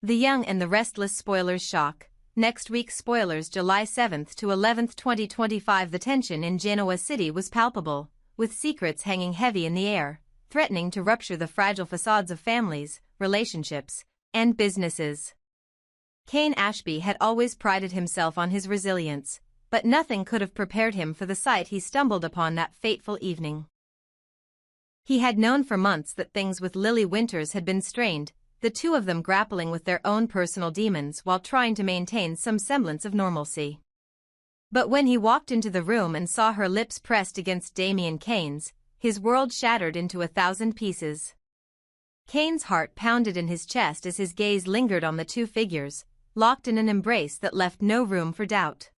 The Young and the Restless spoilers shock. Next week's spoilers July 7th to 11th 2025. The tension in Genoa City was palpable, with secrets hanging heavy in the air, threatening to rupture the fragile facades of families, relationships, and businesses. Cain Ashby had always prided himself on his resilience, but nothing could have prepared him for the sight he stumbled upon that fateful evening. He had known for months that things with Lily Winters had been strained, the two of them grappling with their own personal demons while trying to maintain some semblance of normalcy. But when he walked into the room and saw her lips pressed against Damian Cain's, his world shattered into 1,000 pieces. Cain's heart pounded in his chest as his gaze lingered on the two figures, locked in an embrace that left no room for doubt.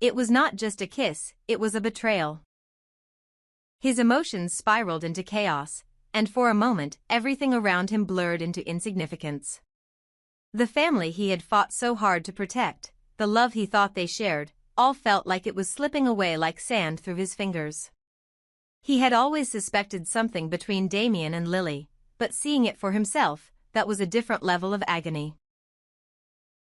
It was not just a kiss, it was a betrayal. His emotions spiraled into chaos, and for a moment everything around him blurred into insignificance. The family he had fought so hard to protect, the love he thought they shared, all felt like it was slipping away like sand through his fingers. He had always suspected something between Damian and Lily, but seeing it for himself, that was a different level of agony.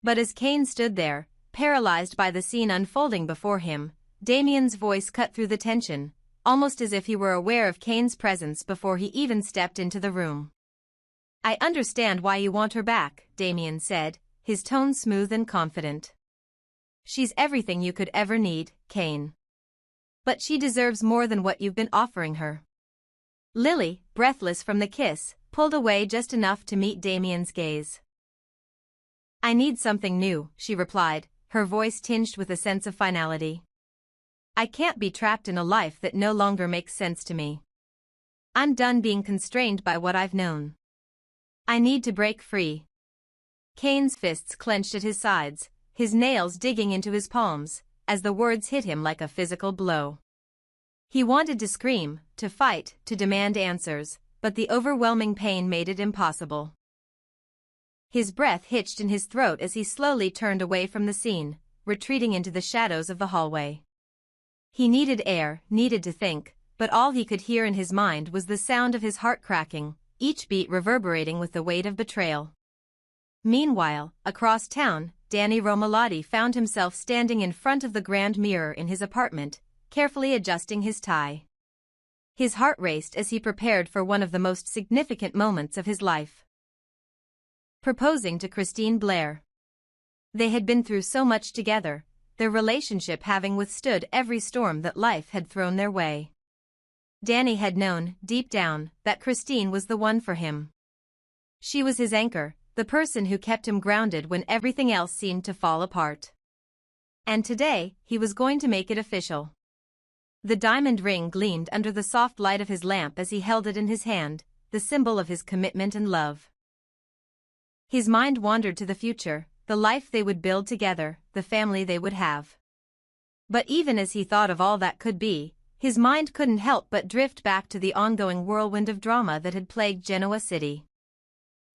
But as Cain stood there, paralyzed by the scene unfolding before him, Damian's voice cut through the tension, almost as if he were aware of Cain's presence before he even stepped into the room. "I understand why you want her back," Damian said, his tone smooth and confident. "She's everything you could ever need, Cain. But she deserves more than what you've been offering her." Lily, breathless from the kiss, pulled away just enough to meet Damian's gaze. "I need something new," she replied, her voice tinged with a sense of finality. "I can't be trapped in a life that no longer makes sense to me. I'm done being constrained by what I've known. I need to break free." Cain's fists clenched at his sides, his nails digging into his palms, as the words hit him like a physical blow. He wanted to scream, to fight, to demand answers, but the overwhelming pain made it impossible. His breath hitched in his throat as he slowly turned away from the scene, retreating into the shadows of the hallway. He needed air, needed to think, but all he could hear in his mind was the sound of his heart cracking, each beat reverberating with the weight of betrayal. Meanwhile, across town, Danny Romalotti found himself standing in front of the grand mirror in his apartment, carefully adjusting his tie. His heart raced as he prepared for one of the most significant moments of his life. Proposing to Christine Blair. They had been through so much together, their relationship having withstood every storm that life had thrown their way. Danny had known, deep down, that Christine was the one for him. She was his anchor, the person who kept him grounded when everything else seemed to fall apart. And today, he was going to make it official. The diamond ring gleamed under the soft light of his lamp as he held it in his hand, the symbol of his commitment and love. His mind wandered to the future, the life they would build together, the family they would have. But even as he thought of all that could be, his mind couldn't help but drift back to the ongoing whirlwind of drama that had plagued Genoa City.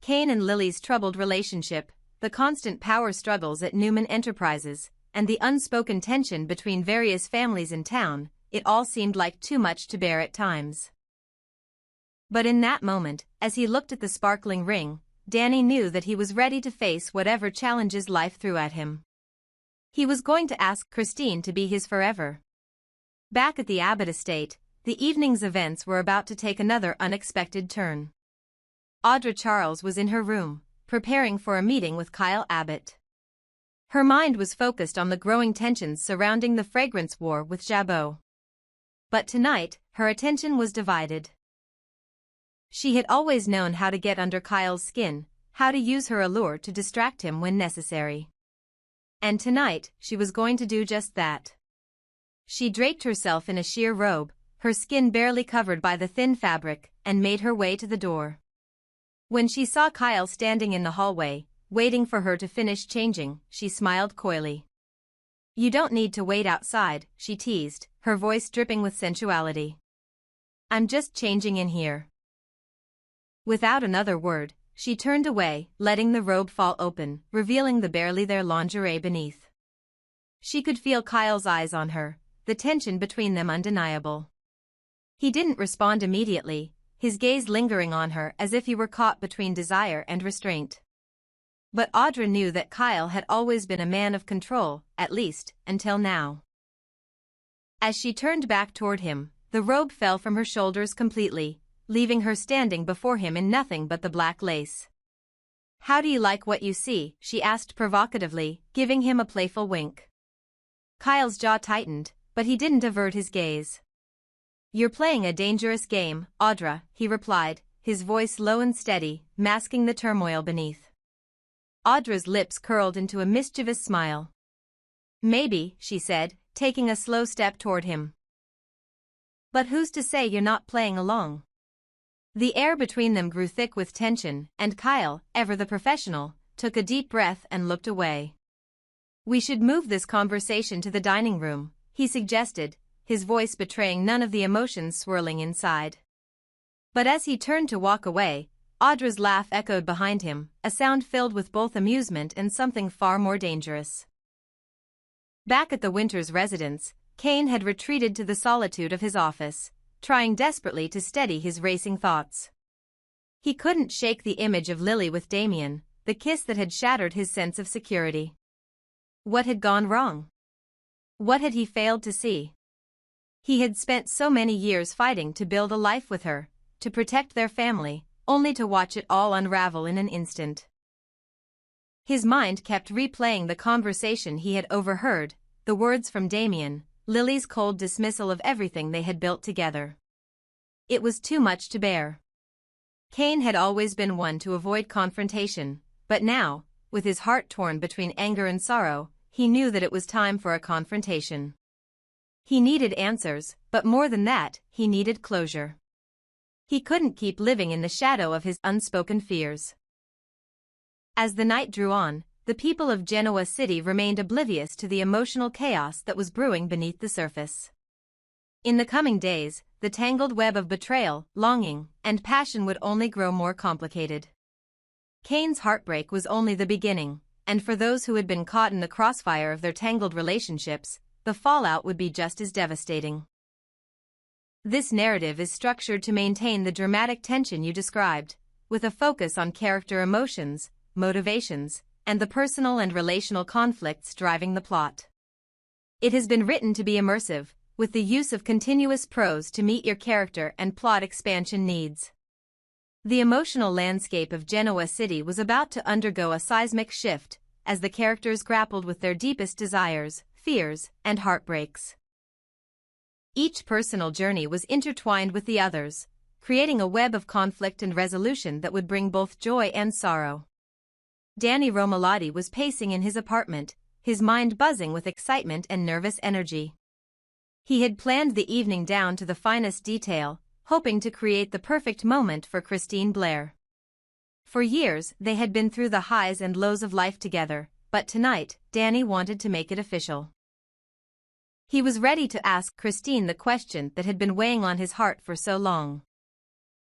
Cain and Lily's troubled relationship, the constant power struggles at Newman Enterprises, and the unspoken tension between various families in town, it all seemed like too much to bear at times. But in that moment, as he looked at the sparkling ring, Danny knew that he was ready to face whatever challenges life threw at him. He was going to ask Christine to be his forever. Back at the Abbott estate, the evening's events were about to take another unexpected turn. Audra Charles was in her room, preparing for a meeting with Kyle Abbott. Her mind was focused on the growing tensions surrounding the fragrance war with Jabot. But tonight, her attention was divided. She had always known how to get under Kyle's skin, how to use her allure to distract him when necessary. And tonight, she was going to do just that. She draped herself in a sheer robe, her skin barely covered by the thin fabric, and made her way to the door. When she saw Kyle standing in the hallway, waiting for her to finish changing, she smiled coyly. "You don't need to wait outside," she teased, her voice dripping with sensuality. "I'm just changing in here." Without another word, she turned away, letting the robe fall open, revealing the barely there lingerie beneath. She could feel Kyle's eyes on her, the tension between them undeniable. He didn't respond immediately, his gaze lingering on her as if he were caught between desire and restraint. But Audra knew that Kyle had always been a man of control, at least, until now. As she turned back toward him, the robe fell from her shoulders completely, leaving her standing before him in nothing but the black lace. "How do you like what you see?" she asked provocatively, giving him a playful wink. Kyle's jaw tightened, but he didn't avert his gaze. "You're playing a dangerous game, Audra," he replied, his voice low and steady, masking the turmoil beneath. Audra's lips curled into a mischievous smile. "Maybe," she said, taking a slow step toward him. "But who's to say you're not playing along?" The air between them grew thick with tension, and Kyle, ever the professional, took a deep breath and looked away. "We should move this conversation to the dining room," he suggested, his voice betraying none of the emotions swirling inside. But as he turned to walk away, Audra's laugh echoed behind him, a sound filled with both amusement and something far more dangerous. Back at the Winters' residence, Cain had retreated to the solitude of his office, trying desperately to steady his racing thoughts. He couldn't shake the image of Lily with Damien, the kiss that had shattered his sense of security. What had gone wrong? What had he failed to see? He had spent so many years fighting to build a life with her, to protect their family, only to watch it all unravel in an instant. His mind kept replaying the conversation he had overheard, the words from Damien, Lily's cold dismissal of everything they had built together. It was too much to bear. Cain had always been one to avoid confrontation, but now, with his heart torn between anger and sorrow, he knew that it was time for a confrontation. He needed answers, but more than that, he needed closure. He couldn't keep living in the shadow of his unspoken fears. As the night drew on, the people of Genoa City remained oblivious to the emotional chaos that was brewing beneath the surface. In the coming days, the tangled web of betrayal, longing, and passion would only grow more complicated. Cain's heartbreak was only the beginning, and for those who had been caught in the crossfire of their tangled relationships, the fallout would be just as devastating. This narrative is structured to maintain the dramatic tension you described, with a focus on character emotions, motivations, and the personal and relational conflicts driving the plot. It has been written to be immersive, with the use of continuous prose to meet your character and plot expansion needs. The emotional landscape of Genoa City was about to undergo a seismic shift, as the characters grappled with their deepest desires, fears, and heartbreaks. Each personal journey was intertwined with the others, creating a web of conflict and resolution that would bring both joy and sorrow. Danny Romalotti was pacing in his apartment, his mind buzzing with excitement and nervous energy. He had planned the evening down to the finest detail, hoping to create the perfect moment for Christine Blair. For years, they had been through the highs and lows of life together, but tonight, Danny wanted to make it official. He was ready to ask Christine the question that had been weighing on his heart for so long.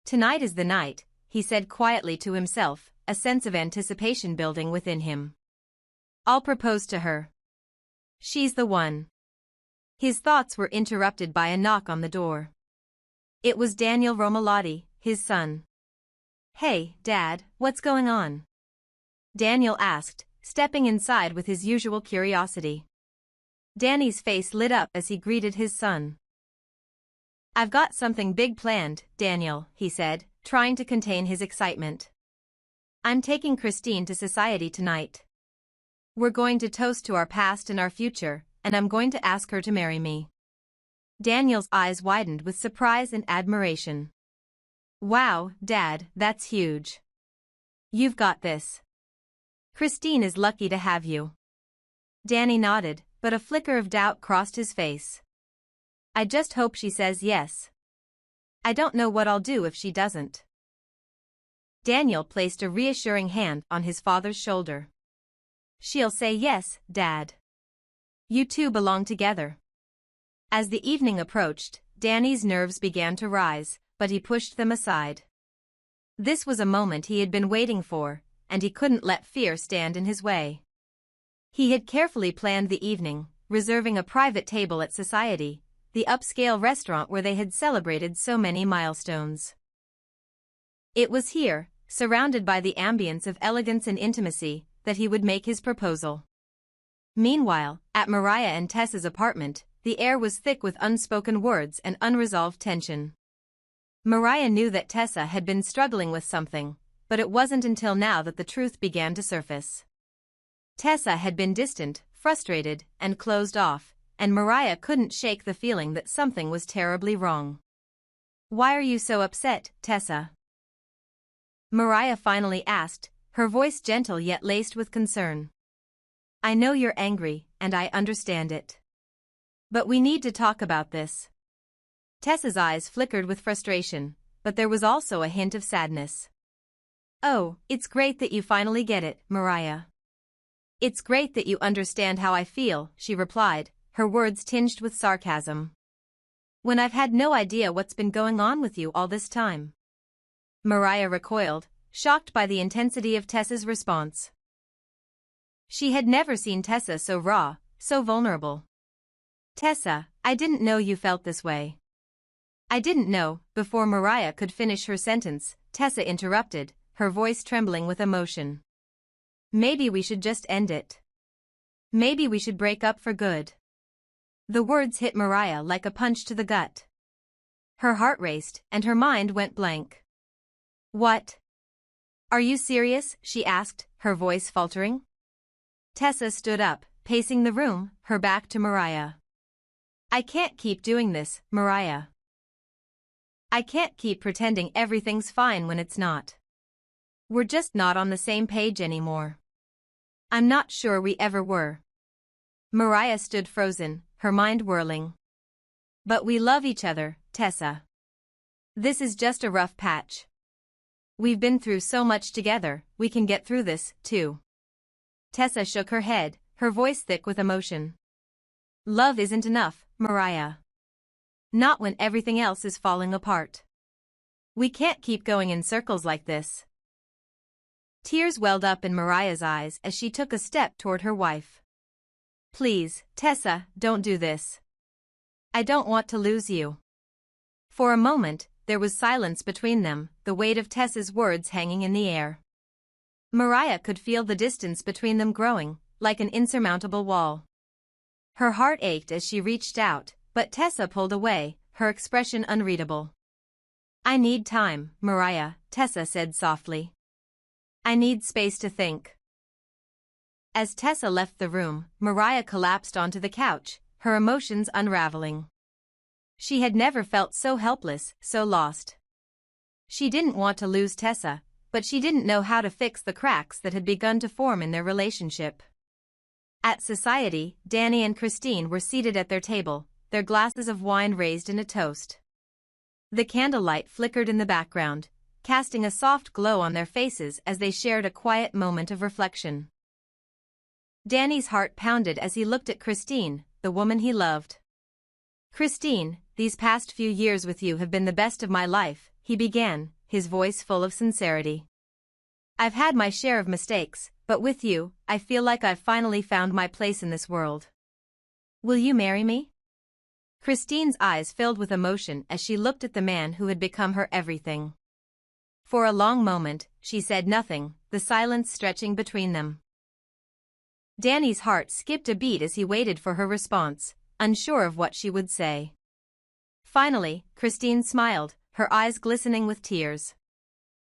"Tonight is the night," he said quietly to himself, a sense of anticipation building within him. "I'll propose to her. She's the one." His thoughts were interrupted by a knock on the door. It was Daniel Romalotti, his son. "Hey, Dad, what's going on?" Daniel asked, stepping inside with his usual curiosity. Danny's face lit up as he greeted his son. "I've got something big planned, Daniel," he said, trying to contain his excitement. "I'm taking Christine to society tonight. We're going to toast to our past and our future, and I'm going to ask her to marry me." Daniel's eyes widened with surprise and admiration. "Wow, Dad, that's huge. You've got this. Christine is lucky to have you." Danny nodded, but a flicker of doubt crossed his face. "I just hope she says yes. I don't know what I'll do if she doesn't." Daniel placed a reassuring hand on his father's shoulder. "She'll say yes, Dad. You two belong together." As the evening approached, Danny's nerves began to rise, but he pushed them aside. This was a moment he had been waiting for, and he couldn't let fear stand in his way. He had carefully planned the evening, reserving a private table at Society, the upscale restaurant where they had celebrated so many milestones. It was here, surrounded by the ambience of elegance and intimacy, that he would make his proposal. Meanwhile, at Mariah and Tessa's apartment, the air was thick with unspoken words and unresolved tension. Mariah knew that Tessa had been struggling with something, but it wasn't until now that the truth began to surface. Tessa had been distant, frustrated, and closed off, and Mariah couldn't shake the feeling that something was terribly wrong. "Why are you so upset, Tessa?" Mariah finally asked, her voice gentle yet laced with concern. "I know you're angry, and I understand it. But we need to talk about this." Tessa's eyes flickered with frustration, but there was also a hint of sadness. "Oh, it's great that you finally get it, Mariah. It's great that you understand how I feel," she replied, her words tinged with sarcasm. "When I've had no idea what's been going on with you all this time." Mariah recoiled, shocked by the intensity of Tessa's response. She had never seen Tessa so raw, so vulnerable. "Tessa, I didn't know you felt this way." "I didn't know." Before Mariah could finish her sentence, Tessa interrupted, her voice trembling with emotion. "Maybe we should just end it. Maybe we should break up for good." The words hit Mariah like a punch to the gut. Her heart raced, and her mind went blank. "What? Are you serious?" she asked, her voice faltering. Tessa stood up, pacing the room, her back to Mariah. "I can't keep doing this, Mariah. I can't keep pretending everything's fine when it's not. We're just not on the same page anymore. I'm not sure we ever were." Mariah stood frozen, her mind whirling. "But we love each other, Tessa. This is just a rough patch. We've been through so much together, we can get through this, too." Tessa shook her head, her voice thick with emotion. "Love isn't enough, Mariah. Not when everything else is falling apart. We can't keep going in circles like this." Tears welled up in Mariah's eyes as she took a step toward her wife. "Please, Tessa, don't do this. I don't want to lose you." For a moment, there was silence between them, the weight of Tessa's words hanging in the air. Mariah could feel the distance between them growing, like an insurmountable wall. Her heart ached as she reached out, but Tessa pulled away, her expression unreadable. "I need time, Mariah," Tessa said softly. "I need space to think." As Tessa left the room, Mariah collapsed onto the couch, her emotions unraveling. She had never felt so helpless, so lost. She didn't want to lose Tessa, but she didn't know how to fix the cracks that had begun to form in their relationship. At society, Danny and Christine were seated at their table, their glasses of wine raised in a toast. The candlelight flickered in the background, casting a soft glow on their faces as they shared a quiet moment of reflection. Danny's heart pounded as he looked at Christine, the woman he loved. "Christine, these past few years with you have been the best of my life," he began, his voice full of sincerity. "I've had my share of mistakes, but with you, I feel like I've finally found my place in this world. Will you marry me?" Christine's eyes filled with emotion as she looked at the man who had become her everything. For a long moment, she said nothing, the silence stretching between them. Danny's heart skipped a beat as he waited for her response, unsure of what she would say. Finally, Christine smiled, her eyes glistening with tears.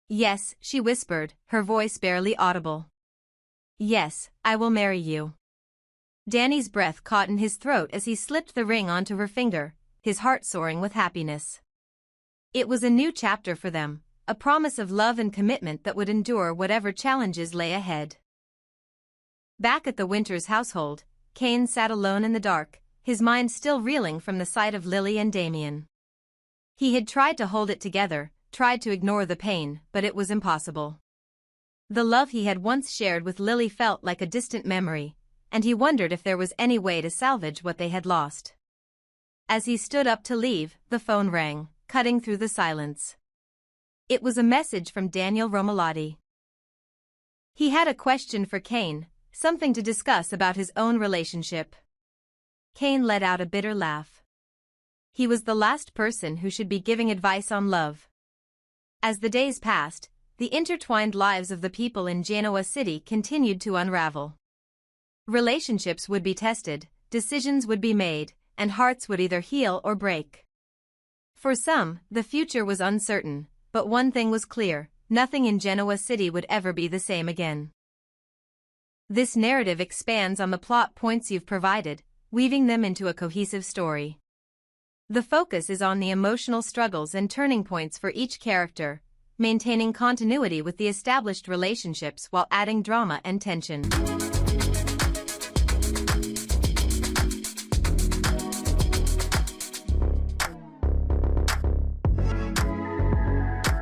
"Yes," she whispered, her voice barely audible. "Yes, I will marry you." Danny's breath caught in his throat as he slipped the ring onto her finger, his heart soaring with happiness. It was a new chapter for them, a promise of love and commitment that would endure whatever challenges lay ahead. Back at the Winters household, Cain sat alone in the dark, his mind still reeling from the sight of Lily and Damien. He had tried to hold it together, tried to ignore the pain, but it was impossible. The love he had once shared with Lily felt like a distant memory, and he wondered if there was any way to salvage what they had lost. As he stood up to leave, the phone rang, cutting through the silence. It was a message from Daniel Romalotti. He had a question for Cain, something to discuss about his own relationship. Cain let out a bitter laugh. He was the last person who should be giving advice on love. As the days passed, the intertwined lives of the people in Genoa City continued to unravel. Relationships would be tested, decisions would be made, and hearts would either heal or break. For some, the future was uncertain, but one thing was clear: nothing in Genoa City would ever be the same again. This narrative expands on the plot points you've provided, weaving them into a cohesive story. The focus is on the emotional struggles and turning points for each character, maintaining continuity with the established relationships while adding drama and tension.